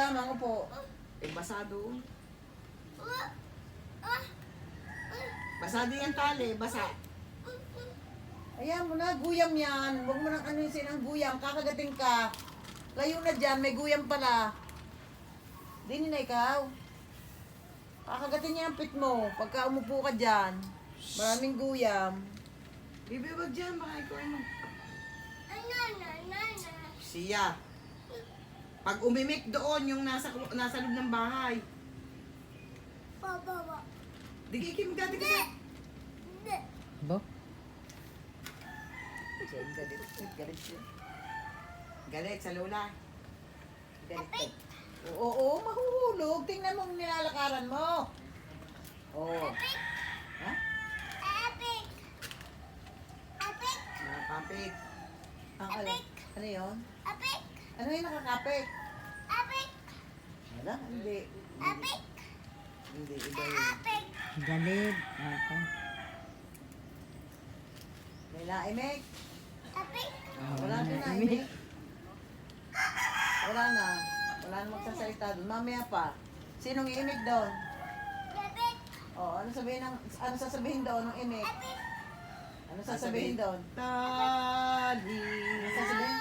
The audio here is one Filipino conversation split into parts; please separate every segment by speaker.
Speaker 1: lamang po.
Speaker 2: Eh, basado. Basado yan tali, basa.
Speaker 1: Ayan mo na, guyam yan. Huwag mo nang anusin ang guyam. Kakagating ka. Layo na dyan, may guyam pala. Dini na ikaw. Kakagating niya ang pit mo. Pagka umupo ka dyan, maraming guyam.
Speaker 2: Bibi, wag dyan, baka ikaw ano. Siya. Pag umimik doon, yung nasa loob ng bahay. Digikim ka, digikim.
Speaker 3: Ba?
Speaker 1: Galit siya.
Speaker 2: Galit sa lola.
Speaker 1: Galit. Oo, mahuhulog. Tingnan mo ang nilalakaran mo. Oo. Ha?
Speaker 2: Napapik.
Speaker 1: Ang ano yun? Ano yung nakakapit? Wala, hindi.
Speaker 2: Hindi, iba yun.
Speaker 3: Galit. Ata.
Speaker 1: May naimik. Wala
Speaker 3: Wala
Speaker 1: na
Speaker 3: na,
Speaker 1: naimik. Wala na. Wala na magsasalita doon. Mamaya pa. Sinong iimik doon? Oh, ano sasabihin doon ng imik? Ano sasabihin doon?
Speaker 2: Tali.
Speaker 1: Ano sasabihin?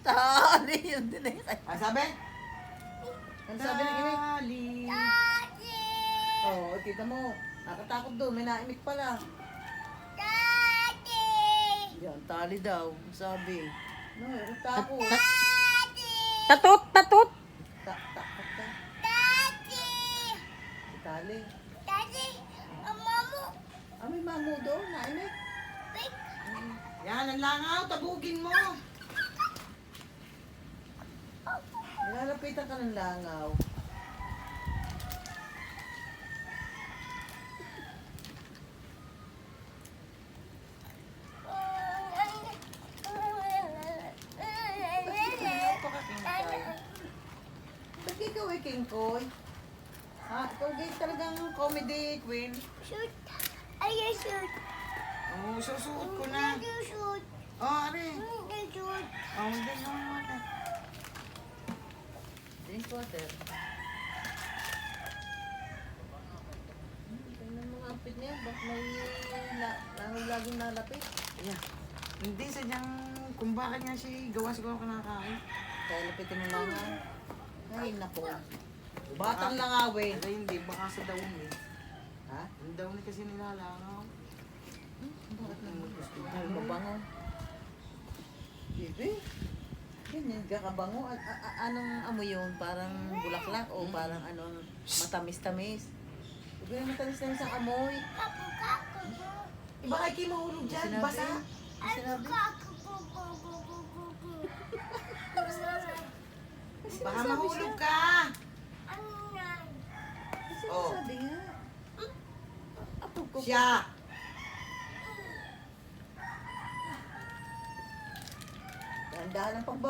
Speaker 1: Tali. Yun din eh.
Speaker 2: Ah, sabi?
Speaker 1: Ano sabi ng imik?
Speaker 2: Tali.
Speaker 1: Oh, kita mo. Nakatakot doon. May naimik pala. Yan, tali daw. Sabi. No, takot.
Speaker 3: Tatot! Tatot!
Speaker 1: Takot ka. Si tali. Ah, may mamu doon. Naimik.
Speaker 2: Yan, ang langaw, tabugin mo.
Speaker 1: Nilalapitan ka ng langaw. Ba't ikaw ay King Koy? Ha? Ikaw guys talagang comedy queen.
Speaker 2: Oh, susuot ko na. Oh, are. Oh, hindi naman mata.
Speaker 1: Drink water. Tingnan mo nga ang pit niya. Ba't may laging nalapit?
Speaker 2: Yeah. Hindi, sadyang kung bakit nga siya gawa siguro kinakain.
Speaker 1: Kaya lapitin mo lang nga. Ay, napo. Batang langawin.
Speaker 2: Pero hindi, baka sa daon eh.
Speaker 1: Ha?
Speaker 2: Ang daon eh kasi nilalangaw.
Speaker 1: Bakit naman gusto mo? Mabango. Bibi? Ganyan ka kabango. Anong amoy yun? Parang bulaklak o parang ano, matamis-tamis? Bibi na matamis-tamis ang amoy.
Speaker 2: Iba kay Kim mahulog dyan,
Speaker 1: Sinabi?
Speaker 2: basa.
Speaker 1: Sinabi?
Speaker 2: Baka mahulog ka. Oh.
Speaker 1: Sabi nga. Apo ko.
Speaker 2: Siya.
Speaker 1: Dahan-dahan ang pagbaba.